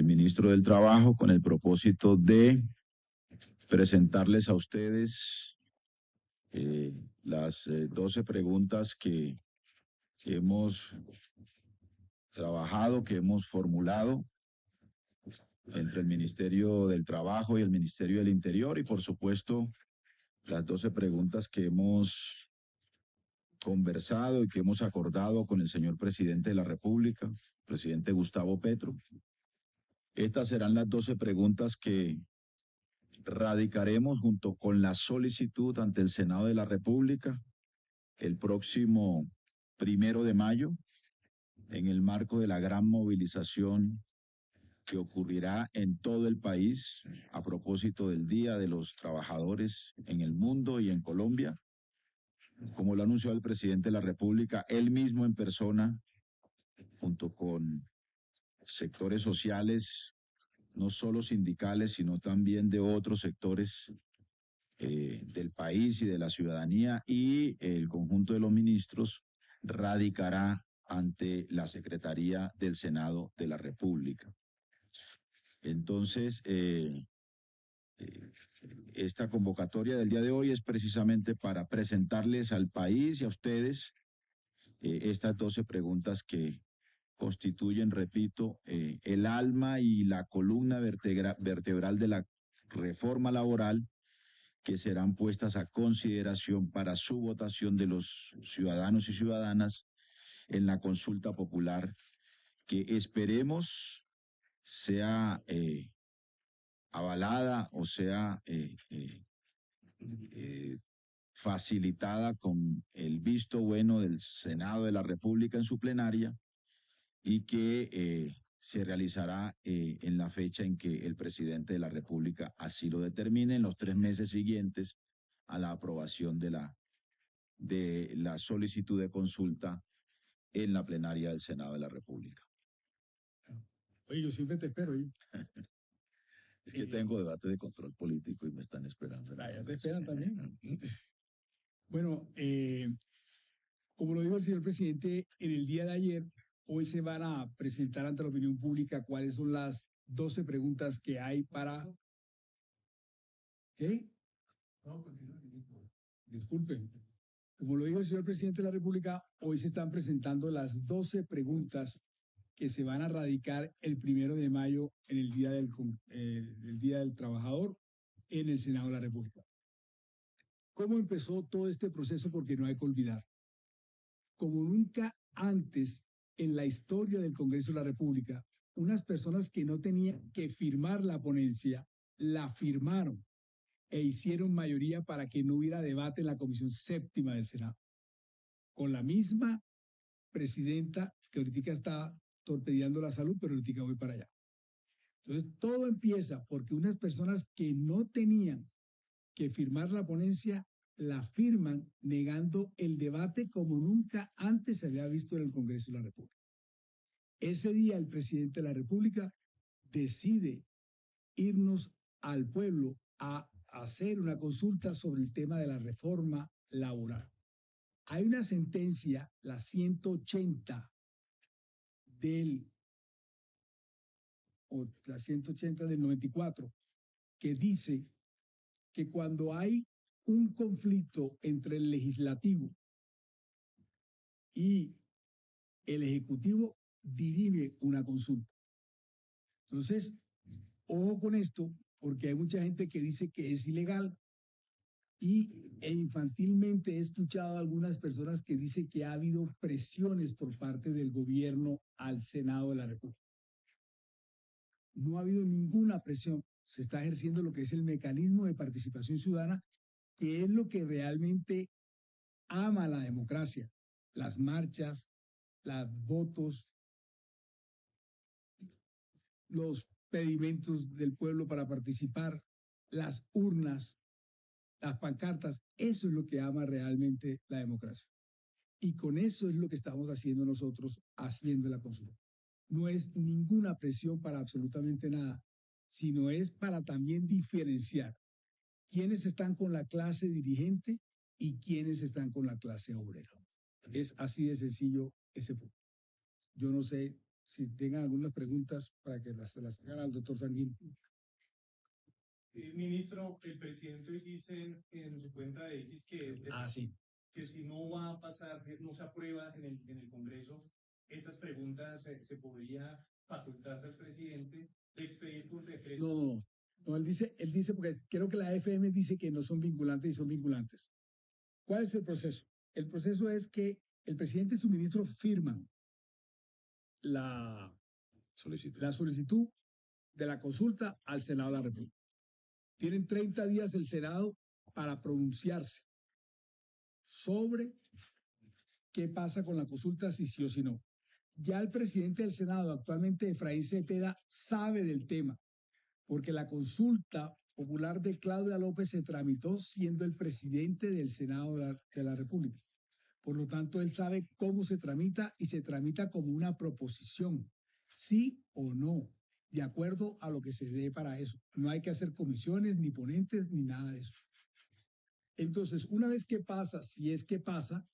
el ministro del Trabajo con el propósito de presentarles a ustedes las 12 preguntas que hemos trabajado, que hemos formulado entre el Ministerio del Trabajo y el Ministerio del Interior y, por supuesto, las 12 preguntas que hemos conversado y que hemos acordado con el señor presidente de la República, presidente Gustavo Petro. Estas serán las 12 preguntas que radicaremos junto con la solicitud ante el Senado de la República el próximo 1 de mayo, en el marco de la gran movilización que ocurrirá en todo el país a propósito del Día de los Trabajadores en el mundo y en Colombia. Como lo anunció el presidente de la República, él mismo en persona, junto con sectores sociales, no solo sindicales, sino también de otros sectores del país y de la ciudadanía, y el conjunto de los ministros radicará ante la Secretaría del Senado de la República. Entonces, esta convocatoria del día de hoy es precisamente para presentarles al país y a ustedes estas 12 preguntas que constituyen, repito, el alma y la columna vertebral de la reforma laboral, que serán puestas a consideración para su votación de los ciudadanos y ciudadanas en la consulta popular, que esperemos sea avalada o sea facilitada con el visto bueno del Senado de la República en su plenaria, y que se realizará en la fecha en que el presidente de la República así lo determine, en los 3 meses siguientes a la aprobación de la solicitud de consulta en la plenaria del Senado de la República. Oye, yo siempre te espero. Es que tengo debate de control político y me están esperando. Ya te esperan también. Bueno, como lo dijo el señor presidente, en el día de ayer, hoy se van a presentar ante la opinión pública cuáles son las 12 preguntas que hay para... ¿Qué? No, disculpen. Como lo dijo el señor presidente de la República, hoy se están presentando las 12 preguntas que se van a radicar el 1 de mayo en el Día del Trabajador en el Senado de la República. ¿Cómo empezó todo este proceso? Porque no hay que olvidar. Como nunca antes en la historia del Congreso de la República, unas personas que no tenían que firmar la ponencia, la firmaron e hicieron mayoría para que no hubiera debate en la Comisión Séptima del Senado. Con la misma presidenta que ahorita está torpedeando la salud, pero ahorita voy para allá. Entonces, todo empieza porque unas personas que no tenían que firmar la ponencia la firman, negando el debate como nunca antes se había visto en el Congreso de la República. Ese día el presidente de la República decide irnos al pueblo a hacer una consulta sobre el tema de la reforma laboral. Hay una sentencia, la 180 del 94, que dice que cuando hay un conflicto entre el legislativo y el ejecutivo, dirige una consulta. Entonces, ojo con esto, porque hay mucha gente que dice que es ilegal, e infantilmente he escuchado a algunas personas que dicen que ha habido presiones por parte del gobierno al Senado de la República. No ha habido ninguna presión. Se está ejerciendo lo que es el mecanismo de participación ciudadana, que es lo que realmente ama la democracia. Las marchas, los votos, los pedimentos del pueblo para participar, las urnas, las pancartas, eso es lo que ama realmente la democracia. Y con eso es lo que estamos haciendo nosotros, haciendo la consulta. No es ninguna presión para absolutamente nada, sino es para también diferenciar quiénes están con la clase dirigente y quiénes están con la clase obrera. Es así de sencillo ese punto. Yo no sé si tengan algunas preguntas para que se las hagan al doctor Sanguino. Ministro, el presidente dice en su cuenta de X Sí. que si no va a pasar, no se aprueba en el Congreso, estas preguntas se podría facultarse al presidente de expedir por decreto. No, él dice, porque creo que la FM dice que no son vinculantes y son vinculantes. ¿Cuál es el proceso? El proceso es que el presidente y su ministro firman la solicitud de la consulta al Senado de la República. Tienen 30 días el Senado para pronunciarse sobre qué pasa con la consulta, si sí o si no. Ya el presidente del Senado, actualmente Efraín Cepeda, sabe del tema, porque la consulta popular de Claudia López se tramitó siendo el presidente del Senado de la República. Por lo tanto, él sabe cómo se tramita y se tramita como una proposición, sí o no, de acuerdo a lo que se dé para eso. No hay que hacer comisiones, ni ponentes, ni nada de eso. Entonces, una vez que pasa, si es que pasa,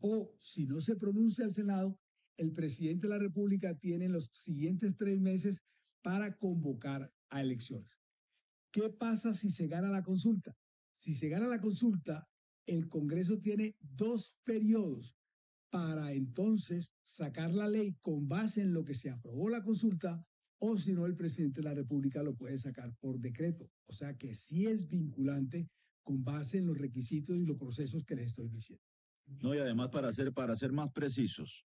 o si no se pronuncia el Senado, el presidente de la República tiene los siguientes 3 meses para convocar a elecciones. ¿Qué pasa si se gana la consulta? Si se gana la consulta, el Congreso tiene 2 periodos para entonces sacar la ley con base en lo que se aprobó la consulta, o si no, el presidente de la República lo puede sacar por decreto. O sea que sí es vinculante con base en los requisitos y los procesos que les estoy diciendo. No, y además para ser más precisos,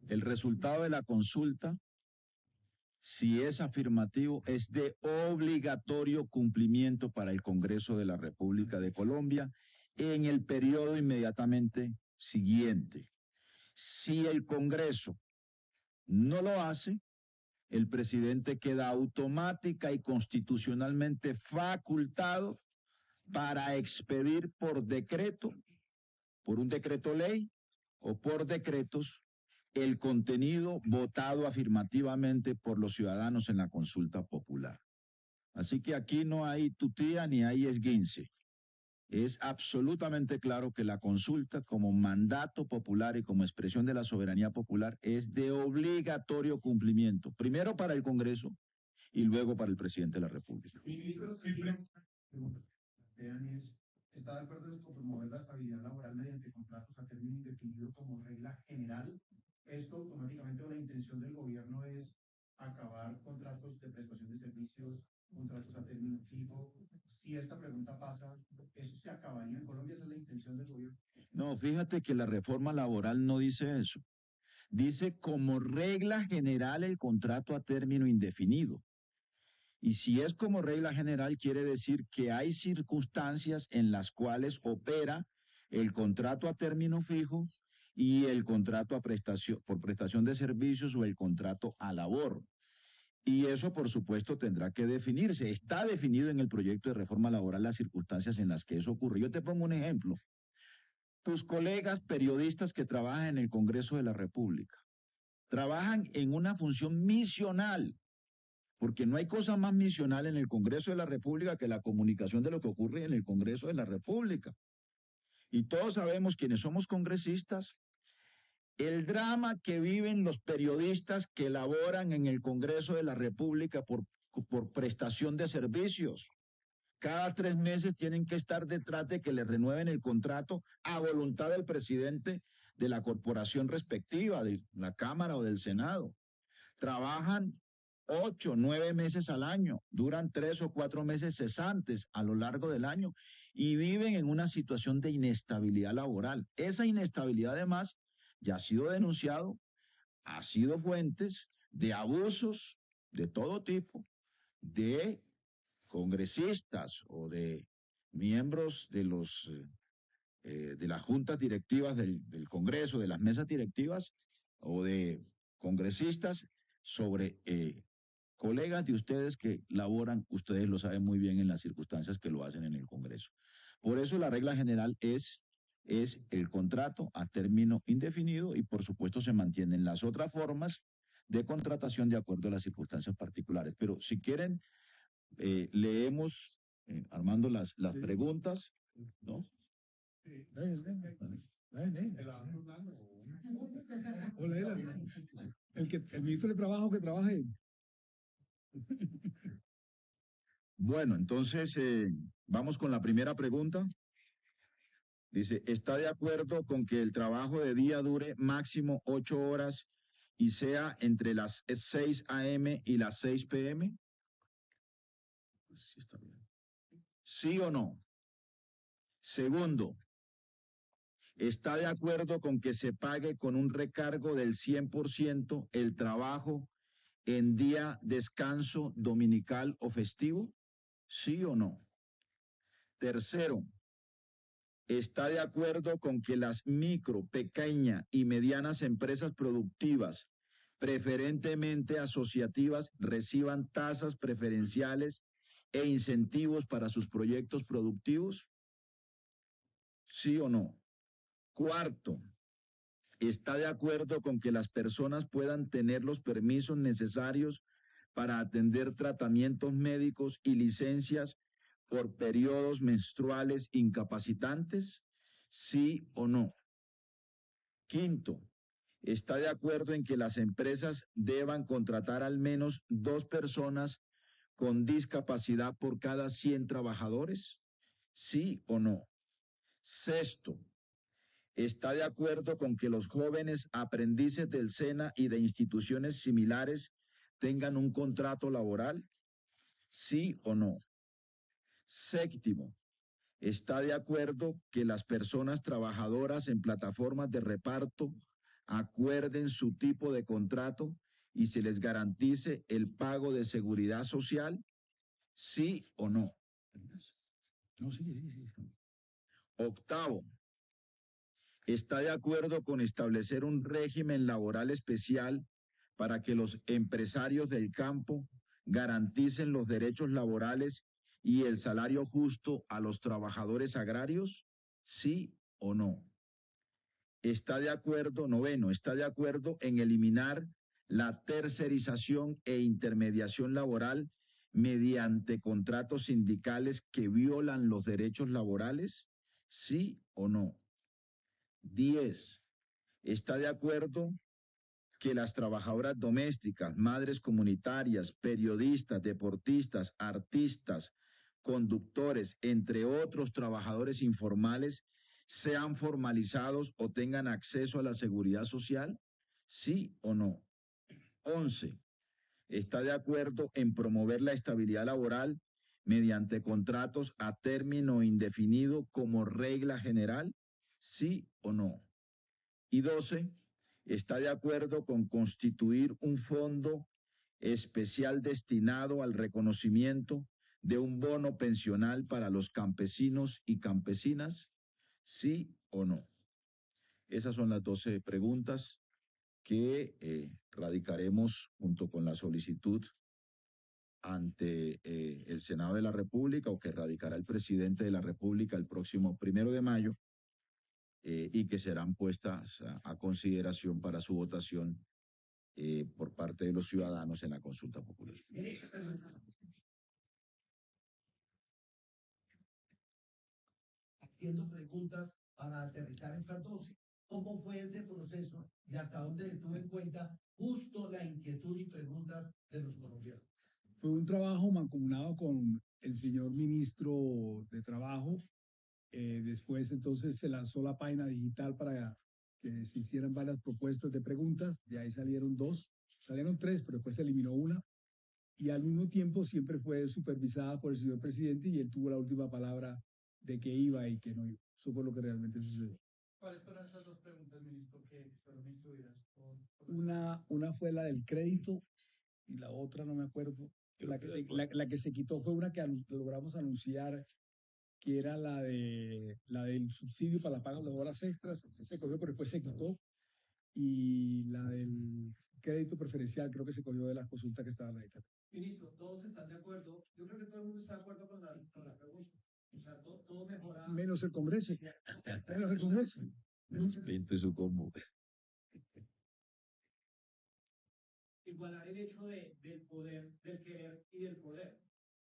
el resultado de la consulta, si es afirmativo, es de obligatorio cumplimiento para el Congreso de la República de Colombia en el periodo inmediatamente siguiente. Si el Congreso no lo hace, el presidente queda automática y constitucionalmente facultado para expedir por decreto, por un decreto ley o por decretos, el contenido votado afirmativamente por los ciudadanos en la consulta popular. Así que aquí no hay tutía ni hay esguince. Es absolutamente claro que la consulta como mandato popular y como expresión de la soberanía popular es de obligatorio cumplimiento, primero para el Congreso y luego para el presidente de la República. Ministro, ¿está de acuerdo con promover la estabilidad laboral mediante contratos a término indefinido como regla general? Esto automáticamente, o la intención del gobierno es acabar contratos de prestación de servicios, contratos a término fijo. Si esta pregunta pasa, ¿eso se acabaría en Colombia? ¿Esa es la intención del gobierno? No, fíjate que la reforma laboral no dice eso. Dice como regla general el contrato a término indefinido. Y si es como regla general, quiere decir que hay circunstancias en las cuales opera el contrato a término fijo y el contrato por prestación de servicios o el contrato a labor. Y eso, por supuesto, tendrá que definirse. Está definido en el proyecto de reforma laboral las circunstancias en las que eso ocurre. Yo te pongo un ejemplo. Tus colegas periodistas que trabajan en el Congreso de la República trabajan en una función misional, porque no hay cosa más misional en el Congreso de la República que la comunicación de lo que ocurre en el Congreso de la República. Y todos sabemos, quienes somos congresistas, el drama que viven los periodistas que laboran en el Congreso de la República por prestación de servicios. Cada 3 meses tienen que estar detrás de que les renueven el contrato a voluntad del presidente de la corporación respectiva, de la Cámara o del Senado. Trabajan 8, 9 meses al año, duran 3 o 4 meses cesantes a lo largo del año y viven en una situación de inestabilidad laboral. Esa inestabilidad, además, ya ha sido denunciado, ha sido fuentes de abusos de todo tipo, de congresistas o de miembros de las juntas directivas del Congreso, de las mesas directivas o de congresistas sobre colegas de ustedes que laboran, ustedes lo saben muy bien en las circunstancias que lo hacen en el Congreso. Por eso la regla general es el contrato a término indefinido y por supuesto se mantienen las otras formas de contratación de acuerdo a las circunstancias particulares. Pero si quieren, leemos, Armando, las Sí. preguntas, ¿no? Sí. Hola, El ministro de Trabajo que trabaje. Bueno, entonces vamos con la primera pregunta. Dice, ¿está de acuerdo con que el trabajo de día dure máximo 8 horas y sea entre las 6 a.m. y las 6 p.m.? Pues sí, está bien. ¿Sí o no? Segundo, ¿está de acuerdo con que se pague con un recargo del 100% el trabajo en día descanso dominical o festivo? ¿Sí o no? Tercero, ¿está de acuerdo con que las micro, pequeñas y medianas empresas productivas, preferentemente asociativas, reciban tasas preferenciales e incentivos para sus proyectos productivos? ¿Sí o no? Cuarto, ¿está de acuerdo con que las personas puedan tener los permisos necesarios para atender tratamientos médicos y licencias por periodos menstruales incapacitantes? ¿Sí o no? Quinto, ¿está de acuerdo en que las empresas deban contratar al menos 2 personas con discapacidad por cada 100 trabajadores? ¿Sí o no? Sexto, ¿está de acuerdo con que los jóvenes aprendices del SENA y de instituciones similares tengan un contrato laboral? ¿Sí o no? Séptimo, ¿está de acuerdo que las personas trabajadoras en plataformas de reparto acuerden su tipo de contrato y se les garantice el pago de seguridad social? ¿Sí o no? No, sí, sí, sí. Octavo, ¿está de acuerdo con establecer un régimen laboral especial para que los empresarios del campo garanticen los derechos laborales y el salario justo a los trabajadores agrarios? ¿Sí o no? ¿Está de acuerdo, noveno, está de acuerdo en eliminar la tercerización e intermediación laboral mediante contratos sindicales que violan los derechos laborales? ¿Sí o no? 10. ¿Está de acuerdo que las trabajadoras domésticas, madres comunitarias, periodistas, deportistas, artistas, conductores, entre otros trabajadores informales, sean formalizados o tengan acceso a la seguridad social? ¿Sí o no? 11. ¿Está de acuerdo en promover la estabilidad laboral mediante contratos a término indefinido como regla general? ¿Sí o no? Y 12, ¿está de acuerdo con constituir un fondo especial destinado al reconocimiento de un bono pensional para los campesinos y campesinas? ¿Sí o no? Esas son las 12 preguntas que radicaremos junto con la solicitud ante el Senado de la República o que radicará el presidente de la República el próximo 1 de mayo y que serán puestas a consideración para su votación por parte de los ciudadanos en la consulta popular. Haciendo preguntas para aterrizar estas 12. ¿Cómo fue ese proceso y hasta dónde tuvo en cuenta justo la inquietud y preguntas de los colombianos? Fue un trabajo mancomunado con el señor ministro de Trabajo. Después entonces se lanzó la página digital para que se hicieran varias propuestas de preguntas. De ahí salieron 2, salieron 3, pero después se eliminó una. Y al mismo tiempo siempre fue supervisada por el señor presidente y él tuvo la última palabra de que iba y que no iba. Eso fue lo que realmente sucedió. ¿Cuáles fueron esas 2 preguntas, ministro, que fueron instruidas? Una fue la del crédito y la otra no me acuerdo. La que se quitó fue una que logramos anunciar, que era la del subsidio para la paga de las horas extras. Se cogió, pero después se quitó. Y la del crédito preferencial creo que se cogió de las consultas que estaban ahí también. Ministro, todos están de acuerdo. Yo creo que todo el mundo está de acuerdo con la pregunta. O sea, todo mejora. Menos el Congreso. Menos el Congreso. Pinto y su combo. Igualar el hecho del poder, del querer y del poder.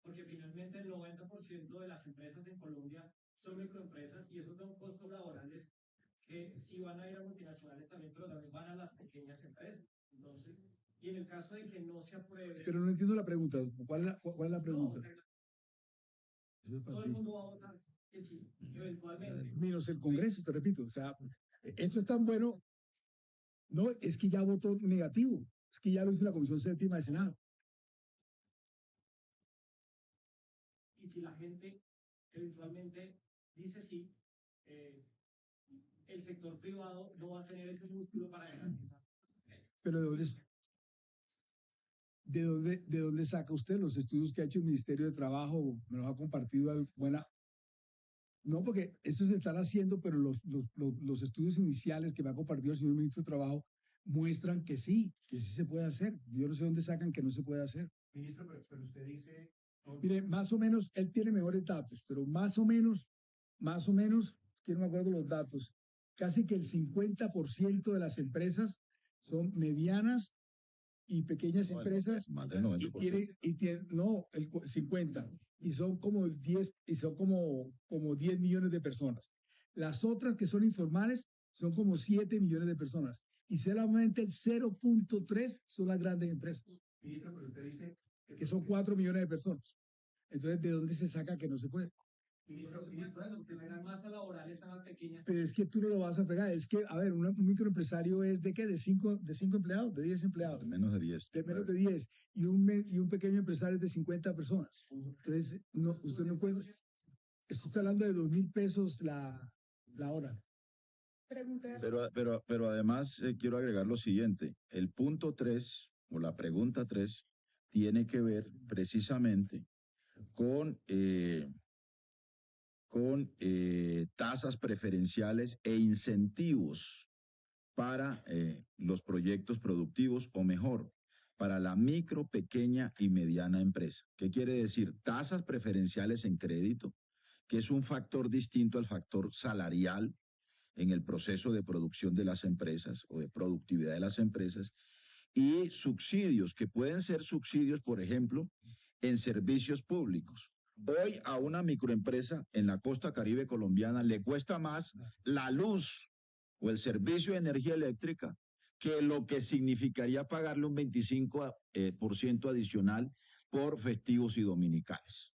Porque finalmente el 90% de las empresas en Colombia son microempresas y esos son costos laborales que sí van a ir a multinacionales también, pero también van a las pequeñas empresas. Entonces, y en el caso de que no se apruebe... Pero no entiendo la pregunta. ¿Cuál es la pregunta? No, o sea, todo el mundo va a votar que sí, eventualmente. Menos el Congreso, te repito. O sea, esto es tan bueno. No, es que ya votó negativo. Es que ya lo hizo la Comisión Séptima de Senado. Y si la gente eventualmente dice sí, el sector privado no va a tener ese músculo para garantizar. Pero ¿de dónde saca usted los estudios que ha hecho el Ministerio de Trabajo? ¿Me los ha compartido buena? No, porque eso se están haciendo, pero los estudios iniciales que me ha compartido el señor Ministro de Trabajo muestran que sí se puede hacer. Yo no sé dónde sacan que no se puede hacer. Ministro, pero usted dice... Mire, más o menos, él tiene mejores datos, pero más o menos, que no me acuerdo los datos, casi que el 50% de las empresas son medianas y pequeñas empresas, más del 90%. No, el 50, y son como 10, y son como 10 millones de personas. Las otras que son informales son como 7 millones de personas, y solamente el 0.3 son las grandes empresas. Ministro, pero usted dice... que son 4 millones de personas. Entonces, ¿de dónde se saca que no se puede? Ministro, porque la masa laboral están las pequeñas. Pero es que tú no lo vas a fregar. Es que, a ver, un microempresario es ¿de qué? ¿De 5 empleados? ¿De 10 empleados? De menos de 10. De menos de 10. Y un pequeño empresario es de 50 personas. Entonces, no, usted no puede... Esto está hablando de 2.000 pesos la hora. Pero además quiero agregar lo siguiente. El punto 3, o la pregunta 3, tiene que ver precisamente con tasas preferenciales e incentivos para los proyectos productivos, o mejor, para la micro, pequeña y mediana empresa. ¿Qué quiere decir? Tasas preferenciales en crédito, que es un factor distinto al factor salarial en el proceso de producción de las empresas o de productividad de las empresas, y subsidios, que pueden ser subsidios, por ejemplo, en servicios públicos. Hoy a una microempresa en la costa caribe colombiana le cuesta más la luz o el servicio de energía eléctrica que lo que significaría pagarle un 25% adicional por festivos y dominicales.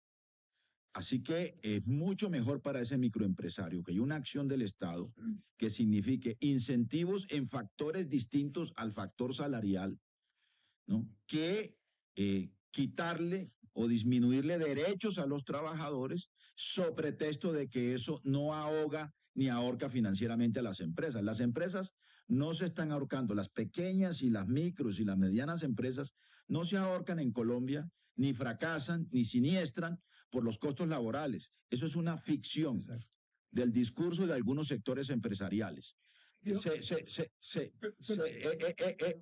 Así que es mucho mejor para ese microempresario que hay una acción del Estado que signifique incentivos en factores distintos al factor salarial, ¿no? Que quitarle o disminuirle derechos a los trabajadores so pretexto de que eso no ahoga ni ahorca financieramente a las empresas. Las empresas no se están ahorcando, las pequeñas y las micros y las medianas empresas no se ahorcan en Colombia, ni fracasan, ni siniestran por los costos laborales. Eso es una ficción del discurso de algunos sectores empresariales.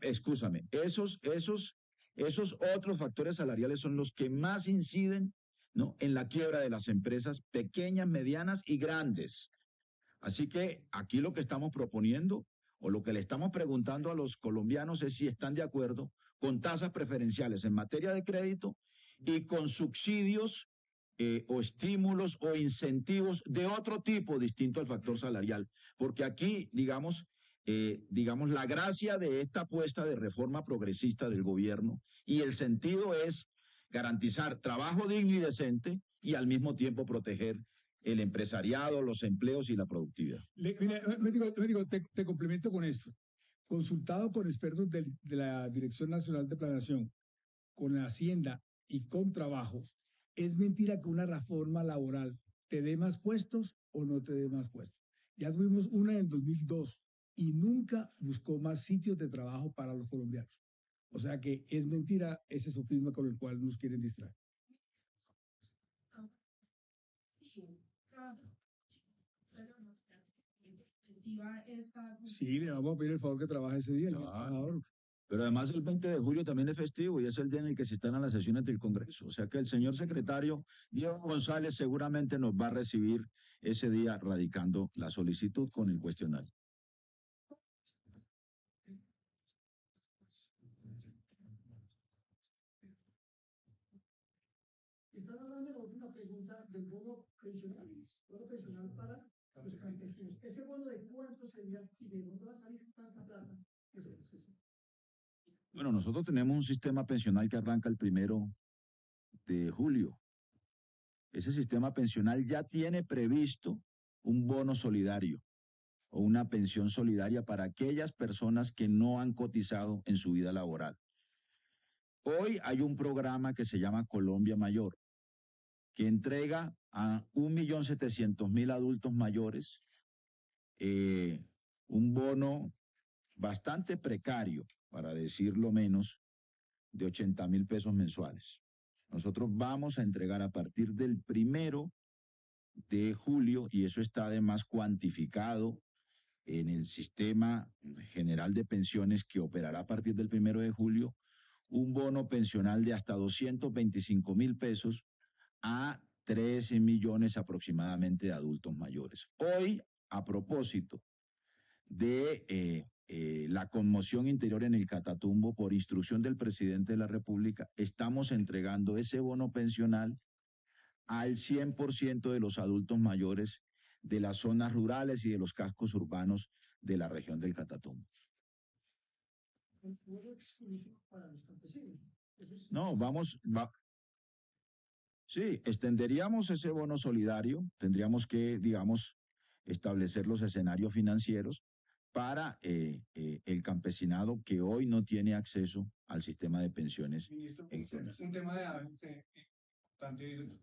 Excúsame, esos otros factores salariales son los que más inciden, ¿no?, en la quiebra de las empresas pequeñas, medianas y grandes. Así que aquí lo que estamos proponiendo o lo que le estamos preguntando a los colombianos es si están de acuerdo con tasas preferenciales en materia de crédito y con subsidios o estímulos o incentivos de otro tipo distinto al factor salarial. Porque aquí, digamos, la gracia de esta apuesta de reforma progresista del gobierno y el sentido es garantizar trabajo digno y decente y al mismo tiempo proteger el empresariado, los empleos y la productividad. Te complemento con esto. Consultado con expertos de la Dirección Nacional de Planeación, con la Hacienda y con Trabajo, es mentira que una reforma laboral te dé más puestos o no te dé más puestos. Ya tuvimos una en 2002 y nunca buscó más sitios de trabajo para los colombianos. O sea que es mentira ese sofisma con el cual nos quieren distraer. Sí, le vamos a pedir el favor que trabaje ese día. Pero además el 20 de julio también es festivo y es el día en el que se están a las sesiones del Congreso. O sea que el señor secretario Diego González seguramente nos va a recibir ese día radicando la solicitud con el cuestionario. Están hablando de la última pregunta del bono pensional para los campesinos. ¿Ese bono de cuánto sería y de dónde va a salir tanta plata? Bueno, nosotros tenemos un sistema pensional que arranca el 1 de julio. Ese sistema pensional ya tiene previsto un bono solidario o una pensión solidaria para aquellas personas que no han cotizado en su vida laboral. Hoy hay un programa que se llama Colombia Mayor, que entrega a 1.700.000 adultos mayores un bono bastante precario, para decirlo menos, de 80.000 pesos mensuales. Nosotros vamos a entregar a partir del 1 de julio, y eso está además cuantificado en el sistema general de pensiones que operará a partir del 1 de julio, un bono pensional de hasta 225.000 pesos a 13 millones aproximadamente de adultos mayores. Hoy, a propósito de la conmoción interior en el Catatumbo, por instrucción del presidente de la República, estamos entregando ese bono pensional al 100% de los adultos mayores de las zonas rurales y de los cascos urbanos de la región del Catatumbo. Luego exclusivo para los campesinos. Eso es No, sí, extenderíamos ese bono solidario, tendríamos que, digamos, establecer los escenarios financieros para el campesinado que hoy no tiene acceso al sistema de pensiones. Ministro, un tema de ABC,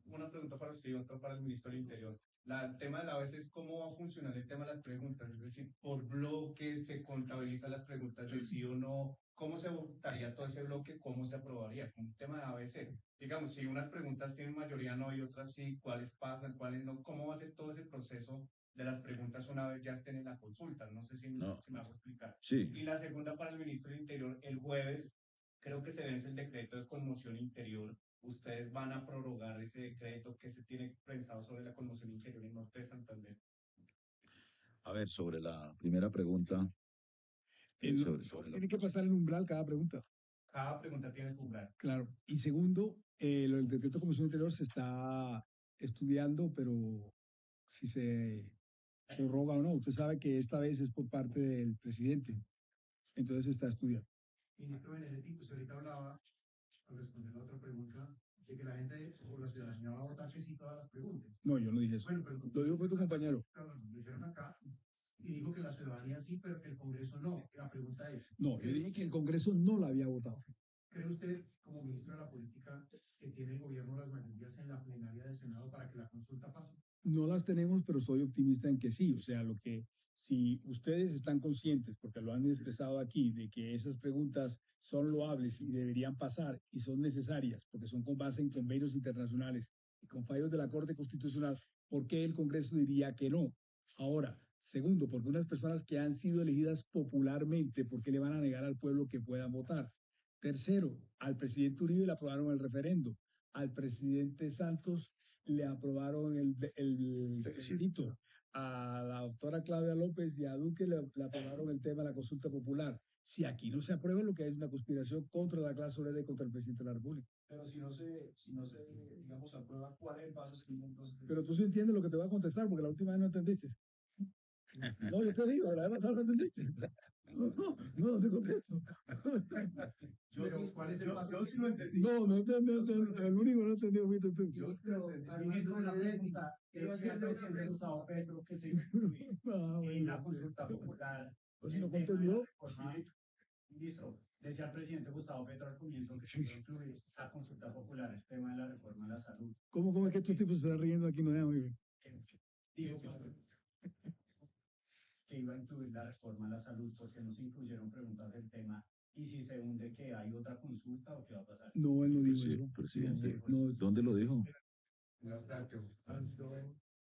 una pregunta para usted y otra para el ministro del Interior. El tema de la ABC es cómo va a funcionar el tema de las preguntas, es decir, por bloques se contabilizan las preguntas de sí o no, cómo se votaría todo ese bloque, cómo se aprobaría, un tema de ABC. Digamos, si unas preguntas tienen mayoría no y otras sí, cuáles pasan, cuáles no, cómo va a ser todo ese proceso de las preguntas una vez ya estén en la consulta, no sé si No. me hago explicar. Sí. Y la segunda para el ministro del Interior, el jueves creo que se vence el decreto de conmoción interior. ¿Ustedes van a prorrogar ese decreto que se tiene pensado sobre la conmoción interior en Norte de Santander? A ver, sobre la primera pregunta. Tiene que pasar el umbral cada pregunta. Cada pregunta tiene el umbral. Claro. Y segundo, lo del decreto de comisión interior se está estudiando, pero si se prorroga o no. Usted sabe que esta vez es por parte del presidente. Entonces se está estudiando. Ministro Benedetti, usted ahorita hablaba, al responder la otra pregunta, de que la gente o la ciudadanía va a votar que sí todas las preguntas. No, yo no dije eso. Bueno, pero Lo dijo fue tu compañero. Lo hicieron acá y dijo que la ciudadanía sí, pero que el Congreso no. La pregunta es... No, yo dije que el Congreso no la había votado. ¿Cree usted, como ministro de la Política, que tiene el gobierno las mayorías en la plenaria del Senado para que la consulta pase? No las tenemos, pero soy optimista en que sí. O sea, si ustedes están conscientes, porque lo han expresado aquí, de que esas preguntas son loables y deberían pasar y son necesarias, porque son con base en convenios internacionales y con fallos de la Corte Constitucional, ¿por qué el Congreso diría que no? Ahora, segundo, porque unas personas que han sido elegidas popularmente, ¿por qué le van a negar al pueblo que puedan votar? Tercero, al presidente Uribe le aprobaron el referendo, al presidente Santos le aprobaron el requisito, a la doctora Claudia López y a Duque le aprobaron el tema de la consulta popular. Si aquí no se aprueba, lo que hay es una conspiración contra la clase obrera y contra el presidente de la República. Pero si no se digamos, aprueba, ¿cuál es el paso siguiente entonces? Pero tú sí entiendes lo que te voy a contestar, porque la última vez no entendiste. No, yo te digo, la vez pasada no entendiste. No te contesto. Yo sí lo entendí. No entendí, el único que no entendió fuiste tú. Ministro, una pregunta. ¿Qué decía el presidente Gustavo Petro que se incluye en la consulta popular? Pues no entendió. Ministro, decía el presidente Gustavo Petro al comienzo que se iba a incluir esa consulta popular, el tema de la reforma a la salud. ¿Cómo es que estos tipos se están riendo aquí? No dejan muy bien. Dijo que iba a incluir la reforma a la salud porque no se incluyeron preguntas del tema. ¿Y si se hunde que hay otra consulta o qué va a pasar? No, él no dijo eso. Presidente, No, ¿dónde lo dijo?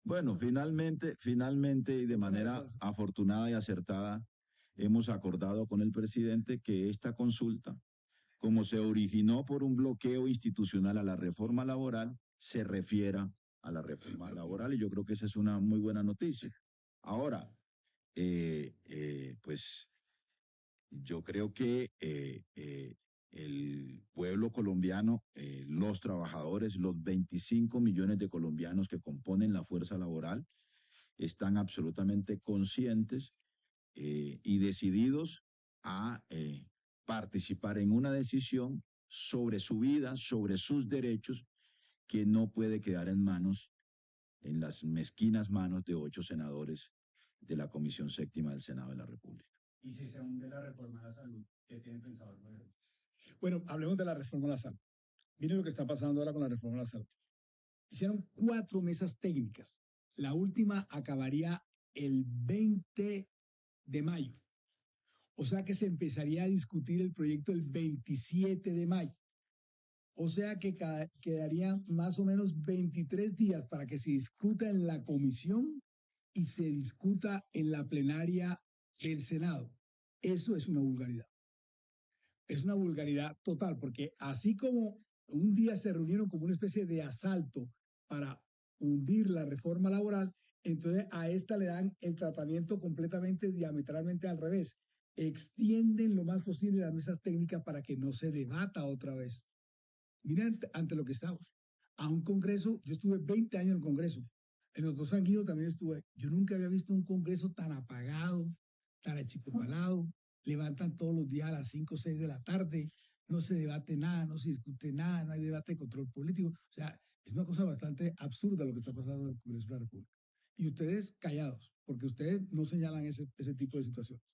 Bueno, finalmente y de manera afortunada y acertada, hemos acordado con el presidente que esta consulta, como se originó por un bloqueo institucional a la reforma laboral, se refiera a la reforma laboral, y yo creo que esa es una muy buena noticia. Ahora, pues yo creo que el pueblo colombiano, los trabajadores, los 25 millones de colombianos que componen la fuerza laboral, están absolutamente conscientes y decididos a participar en una decisión sobre su vida, sobre sus derechos, que no puede quedar en las mezquinas manos de 8 senadores de la Comisión Séptima del Senado de la República. Y si se hunde la reforma a la salud, ¿qué tienen pensado el gobierno? Bueno, hablemos de la reforma a la salud. Miren lo que está pasando ahora con la reforma a la salud. Hicieron 4 mesas técnicas. La última acabaría el 20 de mayo. O sea que se empezaría a discutir el proyecto el 27 de mayo. O sea que quedarían más o menos 23 días para que se discuta en la comisión y se discuta en la plenaria del Senado. Eso es una vulgaridad. Es una vulgaridad total, porque así como un día se reunieron como una especie de asalto para hundir la reforma laboral, entonces a esta le dan el tratamiento completamente diametralmente al revés. Extienden lo más posible las mesas técnicas para que no se debata otra vez. Miren ante lo que estamos. A un congreso, yo estuve 20 años en el congreso. En los 2 años también estuve. Yo nunca había visto un congreso tan apagado, tan achicopalado. Levantan todos los días a las 5 o 6 de la tarde. No se debate nada, no se discute nada, no hay debate de control político. O sea, es una cosa bastante absurda lo que está pasando en el Congreso de la República. Y ustedes callados, porque ustedes no señalan ese tipo de situaciones.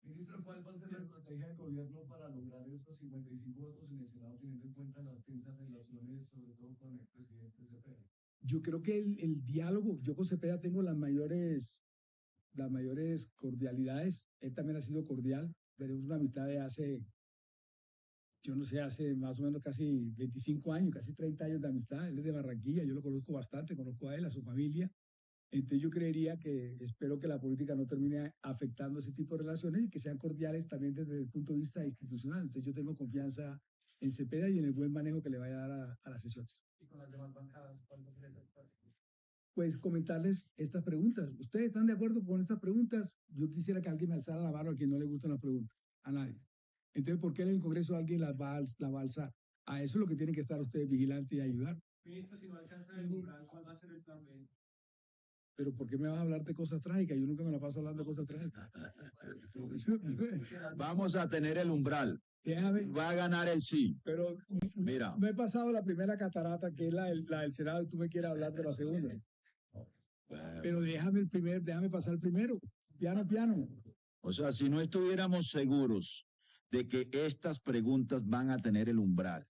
Ministro, ¿cuál va a ser la estrategia del gobierno para lograr esos 55 votos en el Senado, teniendo en cuenta las tensas relaciones, sobre todo con el presidente Cepeda? Yo creo que el diálogo, yo con Cepeda tengo las mayores cordialidades. Él también ha sido cordial. Tenemos una amistad de hace, yo no sé, hace más o menos casi 25 años, casi 30 años de amistad. Él es de Barranquilla, yo lo conozco bastante, conozco a él, a su familia. Entonces yo creería que, espero que la política no termine afectando ese tipo de relaciones y que sean cordiales también desde el punto de vista institucional. Entonces yo tengo confianza en Cepeda y en el buen manejo que le vaya a dar a las sesiones. ¿Y con las demás bancadas, cuándo cree esa estrategia? Pues comentarles estas preguntas. ¿Ustedes están de acuerdo con estas preguntas? Yo quisiera que alguien me alzara la mano a quien no le gustan las preguntas. A nadie. Entonces, ¿por qué en el Congreso alguien la va a alzar? A eso es lo que tienen que estar ustedes vigilantes y ayudar. Ministro, si no alcanza el umbral, ¿cuál va a ser el plan B? Pero ¿por qué me vas a hablar de cosas trágicas? Yo nunca me la paso hablando de cosas trágicas. Vamos a tener el umbral. Déjame, Va a ganar el sí. pero Mira. no he pasado la primera catarata, que es la del Senado, y tú me quieres hablar de la segunda. Pero déjame pasar el primero. Piano, piano. O sea, si no estuviéramos seguros de que estas preguntas van a tener el umbral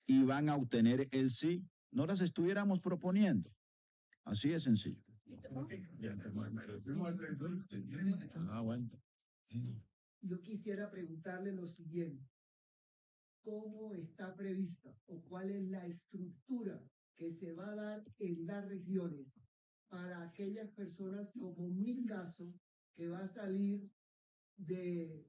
y van a obtener el sí, no las estuviéramos proponiendo. Así de sencillo. Bueno. Yo quisiera preguntarle lo siguiente. ¿Cómo está prevista o cuál es la estructura que se va a dar en las regiones para aquellas personas como mi caso, que va a salir de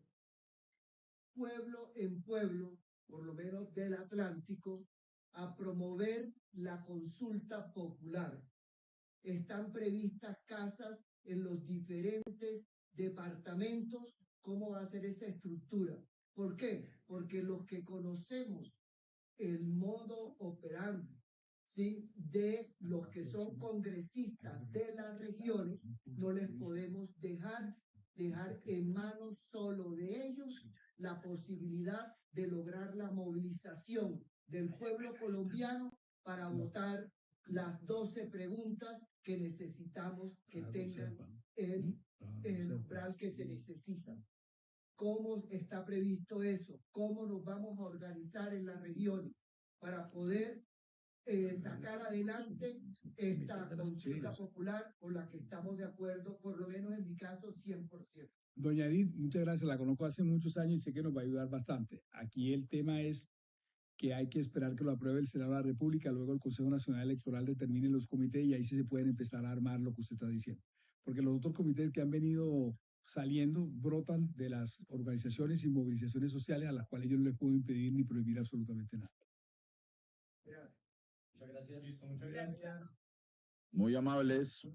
pueblo en pueblo, por lo menos del Atlántico, a promover la consulta popular? Están previstas casas en los diferentes departamentos. ¿Cómo va a ser esa estructura? ¿Por qué? Porque los que conocemos el modo operandi, ¿sí?, de los que son congresistas de las regiones, no les podemos dejar en manos solo de ellos la posibilidad de lograr la movilización del pueblo colombiano para votar las 12 preguntas que necesitamos que tengan el umbral que se necesita. ¿Cómo está previsto eso? ¿Cómo nos vamos a organizar en las regiones para poder sacar adelante esta consulta popular con la que estamos de acuerdo, por lo menos en mi caso, 100%? Doña Edith, muchas gracias. La conozco hace muchos años y sé que nos va a ayudar bastante. Aquí el tema es que hay que esperar que lo apruebe el Senado de la República, luego el Consejo Nacional Electoral determine los comités y ahí sí se pueden empezar a armar lo que usted está diciendo. Porque los otros comités que han venido saliendo brotan de las organizaciones y movilizaciones sociales a las cuales yo no les puedo impedir ni prohibir absolutamente nada. Gracias. Muchas gracias. Listo, muchas gracias. Muy amables.